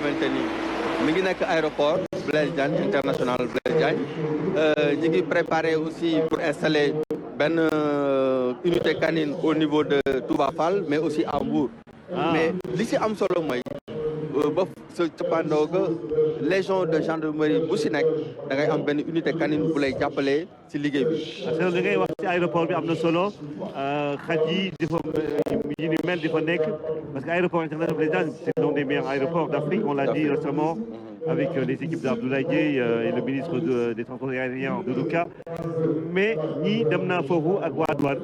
xamante ni mi ngi nekk aéroport Blaise Diagne international Blaise Diagne ñi ngi préparé aussi pour installer benn unité canine au niveau de Touba Fall mais aussi à Mbour. Mais li ci am solo mooy ba sa cappaandoo ga légion de gendarmerie bu si nekk da ngay am benn unité canine bu lay jàppale ci liggéey bi. parce que li ngay wax ci aéroport bi am na solo xaj yi di fa yi ni mel di fa nekk parce que aéroport international Blaise Diagne c'est l'un des meilleurs aéroports d'Afrique, on l'a dit récemment avec les équipes d'Abdoulaye Dièye et le ministre des Transports aériens Doudou Ka. Mais ñii dem naa foofu ak waa douane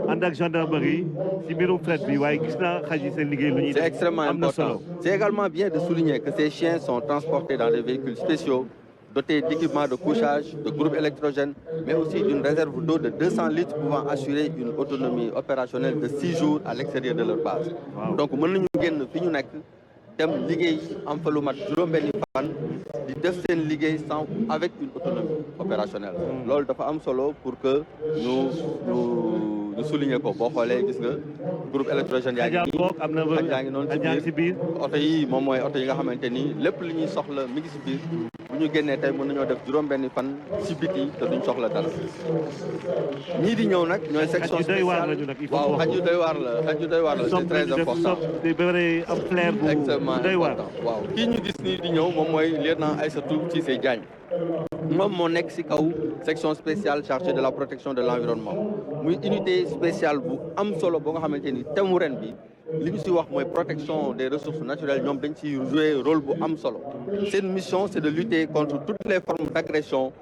ànd ak gendarmerie ci mbirum fret bi waaye gis naa xaj yi seen liggéey lu ñuy def. C'est extrêmement important. C'est également bien de souligner que ces chiens sont transportés dans des véhicules spéciaux dotés d'équipements de couchage, de groupes électrogènes, mais aussi d'une réserve d'eau de 200 litres pouvant assurer une autonomie opérationnelle de 6 jours à l'extérieur de leur base. Donc mën nañu génn fi ñu nekk dem liggéey am fa lu mat juróom-benni fan di def seen liggéey sans avec une autonomie opérationnelle. loolu dafa am solo pour que ñu souligner ko boo xoolee gis nga groupe électrogène yaa ngi noonu ci biir oto yi moom mooy oto yi nga xamante ni lépp li ñuy soxla mi ngi si biir bu ñu génnee tey mën nañoo def juróom-benni fan si biti te duñ soxla dara ñii di ñëw nag ñooy section spéciale waaw xaj yu doy waar la c'est très important extrêmement important waaw kii ñu gis nii di ñëw moom mooy lieutenant Aïssatou Cissé Diagne moom moo nekk ci kaw section spéciale chargée de la protection de l'environnement muy unité spéciale bu am solo boo nga xamante ni thème ren bi li ñu ci wax mooy protection des ressources naturelles ñoom dañ ci jouer rôle bu am solo seen mission c'est de lutter contre toutes les formes d'agression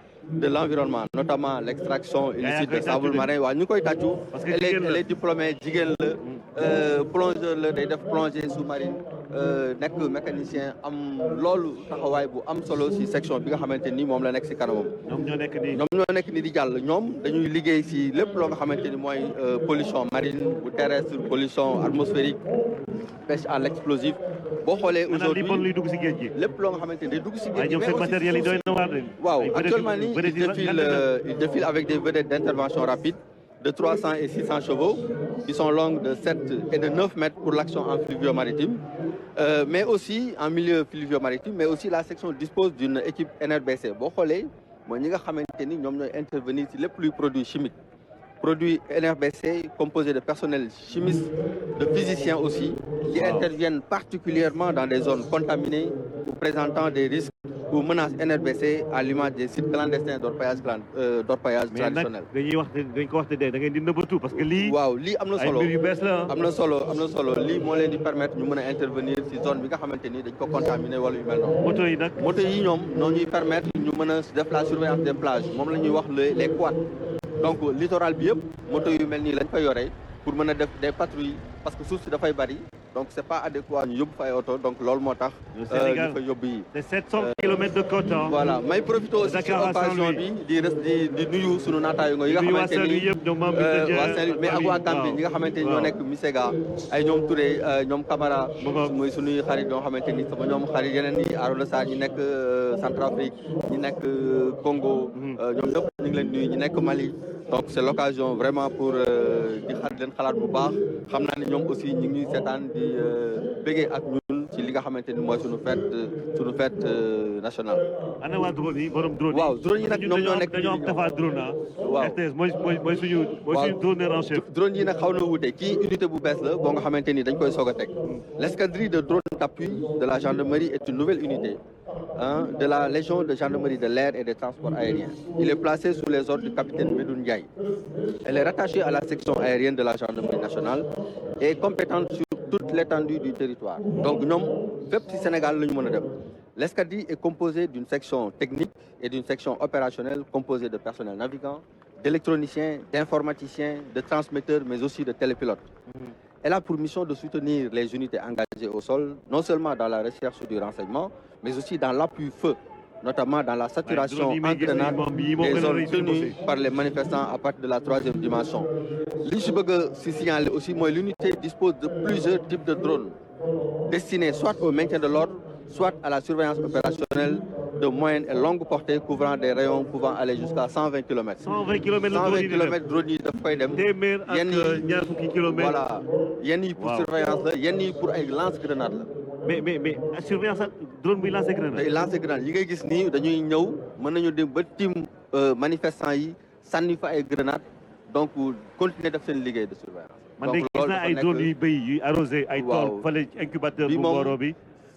de l'environnement notamment l'extraction illicite de sable marin waaw ñu koy tàccu elle est diplômée jigéen la plongeur la day def plongée sous-marine nekk mécanicien am loolu taxawaay bu am solo ci section bi nga xamante ni moom la nekk ci kanamam ñoom ñoo nekk ni di jàll ñoom dañuy liggéey ci lépp loo nga xamante ni mooy pollution marine ou terrestre pollution atmosphérique pêche à l'explosif boo xoolee aujourd'hui lépp loo nga xamante ni day dugg ci géej gi waaw actuellement nii il défile avec des vedettes d'intervention rapide de 300 et 600 chevaux qui sont longues de 7 et de 9 mètres pour l'action en fluvio-maritime, mais aussi en milieu fluvio-maritime, mais aussi la section dispose d'une équipe NRBC. boo xoolee mooy ñi nga xamante ni ñoom ñooy intervenir ci lépp luy produit chimique produit NRBC composé de personnel chimiste, de physiciens aussi, qui interviennent particulièrement dans des zones contaminées ou présentant des risques ou menaces NRBC à l'image des sites clandestins d'orpaillage traditionnel. dañ ko wax te da ngeen di nëbbatu parce que lii. waaw lii am na solo ay mbir yu bees la am na solo lii moo leen di permettre ñu mën a intervenir ci zone bi nga xamante ni dañ ko contaminé wala yu mel noonu. moto yi nag moto yi ñoom noo ñuy permettre ñu mën a def la surveillance des plages moom la ñuy wax les quads. donc littoral bi yëpp moto yu mel nii lañ fa yore pour mën a def des patrouilles parce que suuf si dafay bari donc c'est pas adéquat ñu yóbbu fa ay oto donc loolu moo tax. ñu fa yóbbu yi. c'est 700 kilomètres de côte. voilà may profité aussi ci occasion bi di nuyu sunu naataango yi nga xamante ni waa Saint-Louis mais ak waa Gambie ñi nga xamante ni ñoo nekk Misega ay ñoom Touré ñoom Camara muy sunuy xarit ñoo xamante ni sama ñoom xarit yeneen yi Arona Sarr ñi nekk Centrafrique ñi nekk Congo ñoom ñëpp ñu ngi leen nuyu ñi nekk Mali. donc c'est l'occasion vraiment pour di leen xalaat bu baax xam naa ne ñoom aussi ñu ngi ñuy seetaan di bëggee ak ñun ci li nga xamante ni mooy suñu fête nationale. ana waa drone yi borom drone yi. waaw drone yi nag ñoom ñoo nekk dañoo am Tafa drone ah. waaw RTS mooy suñu drone en chef. drone yi nag xaw na wuute kii unité bu bees la boo nga xamante ni dañ koy soog a teg. l'escadrille de drone d'appui de la gendarmerie est une nouvelle unité. de la Légion de gendarmerie de l'air et des transports aériens. Il est placé sous les ordres du capitaine Medoune Ndiaye. Elle est rattachée à la section aérienne de la gendarmerie nationale et est compétente sur toute l'étendue du territoire. Donc ñoom fépp ci Sénégal la ñu mën a dem. L'escadrille est composée d'une section technique et d'une section opérationnelle composée de personnel navigant, d'électroniciens, d'informaticiens, de transmetteurs, mais aussi de télépilotes. Elle a pour mission de soutenir les unités engagées au sol, non seulement dans la recherche du renseignement, mais aussi dans l'appui feu, notamment dans la saturation entraînante des zones tenues par les manifestants à partir de la 3e dimension. Li ci bëgg a signaler aussi mooy l'unité dispose de plusieurs types de drones destinés soit au maintien de l'ordre, soit à la surveillance opérationnelle de moyenne et longue portée couvrant des rayons pouvant aller jusqu'à 120 km. 120 km drone yi daf koy dem. téeméer ak ñaar fukki kilomètres. voilà yenn yi pour surveillance la yenn yi pour ay lance-grenade la. mais surveillance drone buy lancer grenade. day lancer grenade yi ngay gis nii dañuy ñëw mën nañu dem ba tim manifestants yi sànni fa ay grenade donc continuer def seen liggéey de surveillance. man de gis naa ay drone yuy béy yuy arrosé ay tool fële incubateur bu Mboro bi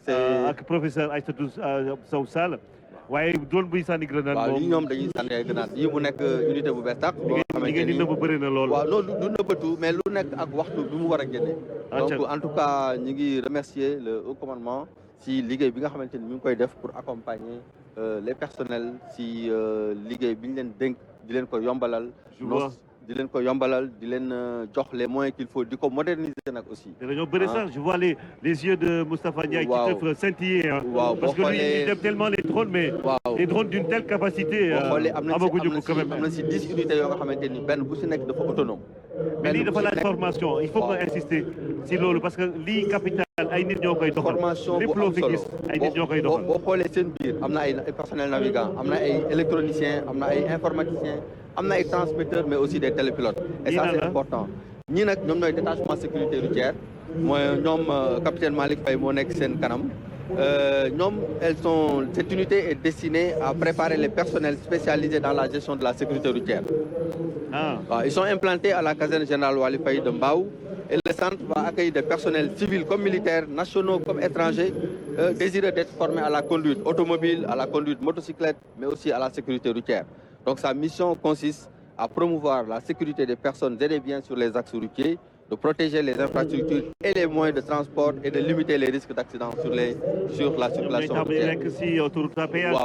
ak professeur Aïssatou Sow Sall waaye drone buy sànni grenade moom waaw yi ñoom dañuy sànni ay grenade yi mu nekk unité bu bees tax boo xamante ni ngeen di nëbb bëri na lool. waaw loolu du nëbbatu mais lu nekk ak waxtu bi mu war a génne donc en tout cas ñi ngi remercier le haut commandement si liggéey bi nga xamante ni mi ngi koy def pour accompagner les personnels si liggéey bi ñu leen dénk di leen ko yombalal di leen ko yombalal di leen jox les moyens qu'il faut di ko moderniser nag aussi. dañoo bëri sax je vois les yeux de Moustapha Ndiaye qui te scintiller parce que lui il aime tellement les drones mais les drones d'une telle capacité amaguñu ko quand même. am na si 10 unités yoo nga xamante ni benn bu si nekk dafa autonome. mais lii dafa laaj formation il faut nga insister si loolu parce que lii capital ay nit ñoo koy doxal. formation lépp loo fi gis ay nit ñoo koy doxal. boo xoolee seen biir am na ay personnel navigant am na ay électroniciens am na ay informaticiens am na ay transmetteurs mais aussi des télépilotes. et ça c'est important. ñii nag ñoom ñooy détachement sécurité routière mooy ñoom capitaine Malick Faye moo nekk seen kanam. Cette unité est destinée à préparer les personnels spécialisés dans la gestion de la sécurité routière. Ils sont implantés à la caserne générale Wali Faye de Mbao et le centre va accueillir des personnels civils comme militaires, nationaux comme étrangers, désireux d'être formés à la conduite automobile, à la conduite motocyclette, mais aussi à la sécurité routière. Donc sa mission consiste à promouvoir la sécurité des personnes et des biens sur les axes routiers, de protéger les infrastructures et les moyens de transport et de limiter les risques d'accident sur la circulation routière.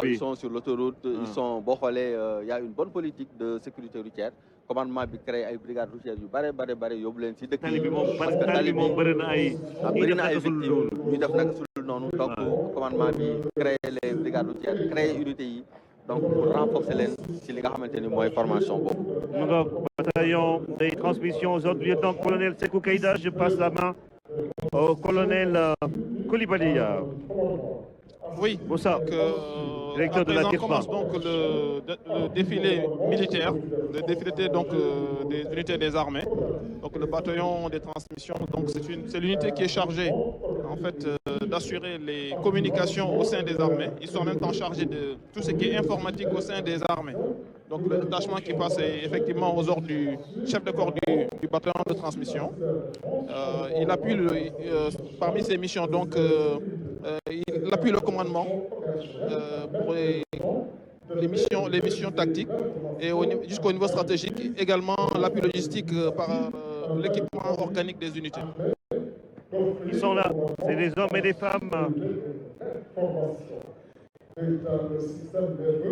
Ils sont sur l'autoroute, ils sont il y a une bonne politique de sécurité routière. Commandement bi créé ay brigades routières yu bare yóbbu leen ci dëkk yi parce que tali bi moom bëri na ay victimes ñu def nag sul noonu donc commandement bi créé les brigades routières créé unité yi donc pour renforcer leen ci li nga xamante ni mooy formation boobu. Bataillon des transmissions aujourd'hui, lieutenant-colonel Sekou Keïda, je passe la main au colonel Koulibaly. Oui, directeur de la TIRPA. Commence donc le défilé militaire, le défilé donc des unités des armées. Donc le bataillon des transmissions, donc c'est l'unité qui est chargée en fait d'assurer les communications au sein des armées. Ils sont en même temps chargés de tout ce qui est informatique au sein des armées. Donc le détachement qui passe est effectivement aux ordres du chef de corps du bataillon de transmission. Il appuie parmi ses missions donc il appuie le commandement pour les missions tactiques et jusqu'au niveau stratégique, également l'appui logistique par l'équipement organique des unités. Ils sont là, c'est des hommes et des femmes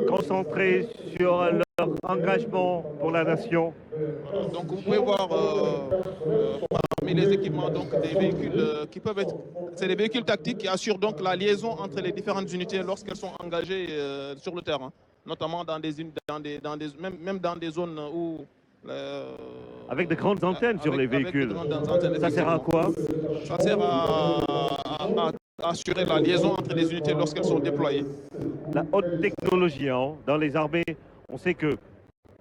concentrés sur leur engagement pour la nation. Voilà, donc vous pouvez voir parmi les équipements donc des véhicules qui peuvent être, c'est des véhicules tactiques qui assurent donc la liaison entre les différentes unités lorsqu'elles sont engagées sur le terrain, notamment même dans des zones où avec de grandes antennes sur les véhicules. Ça sert à quoi? Ça sert à assurer la liaison entre les unités lorsqu'elles sont déployées. La haute technologie, dans les armées, on sait que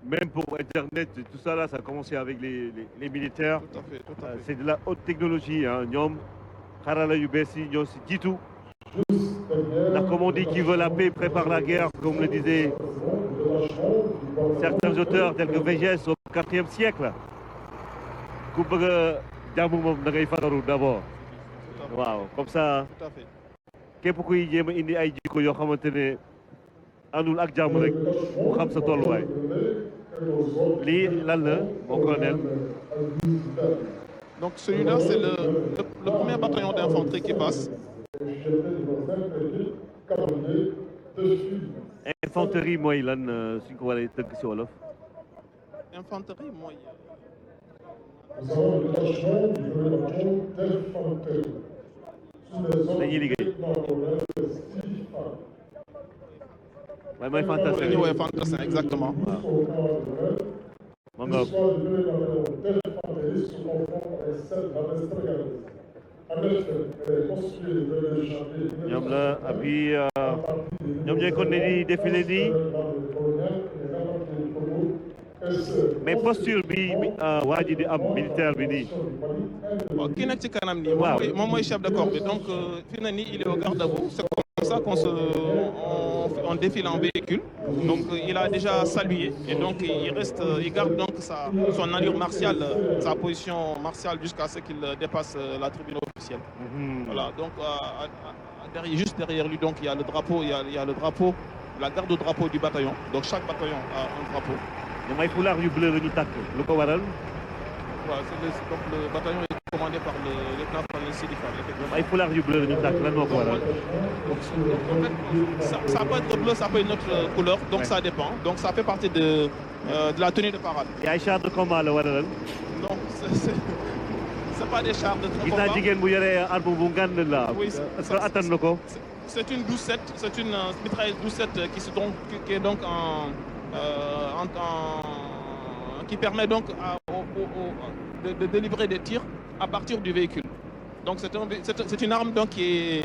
même pour Internet, tout ça là, ça a commencé avec les militaires. Tout à fait. C'est de la haute technologie. Ñoom xarala yu bees yi ñoo si jiitu. Ndax comme on dit, qui veut la paix prépare la guerre, comme le disaient certains auteurs tels que Végès au IVe siècle. Ku bëgg a jàmm moom da ngay fagaru d'abord. Waaw, comme ça. Tout à fait. Képp kuy jéem a indi ay jikko yoo xamante ne àndul ak jàmm rek mu xam sa tolluwaay. Lii lan la mon colonel? Donc celui-là c'est le premier bataillon d'infanterie qui passe. Infanterie mooy lan suñ ko waree tëgg si wolof. Infanterie mooy. dañuy liggéey. waaye mooy fantassin. dañuy woowee fantassin exactement. ma nga. ñoom la et puis ñoom ñooy kon ne di défilé nii mais posture bi waa ji di am militaire bi nii. Bon, ki nekk ci kanam nii. waaw moom mooy chef de corps bi donc fi na nii il est au garde-à-vous. C'est comme ça on défile en véhicule. Donc il a déjà salué et donc il garde donc son allure martiale, sa position martiale jusqu'à ce qu'il dépasse la tribune officielle. Voilà, donc juste derrière lui donc il y a le drapeau, il y a le drapeau, la garde au drapeau du bataillon. Donc chaque bataillon a un drapeau. ñoom ay foulard yu bleu la ñu takk lu ko waral. Voilà, donc le bataillon est commandé par le lieutenant-colonel Sidi Fall. ñoom ay foulard yu bleu la ñu takk lan moo ko waral. Donc en fait ça peut être bleu, ça peut être une autre couleur, donc ça dépend. Donc ça fait partie de la tenue de parade. et ay chars de combat la waralal. Non, c'est pas des chars de combat. gis naa jigéen bu yore arme bu ngand la. Oui, est-ce que attan na ko. c'est une 12-7, c'est une mitrailleuse 12-7 qui est donc qui permet donc de délivrer des tirs à partir du véhicule. Donc c'est une arme donc qui est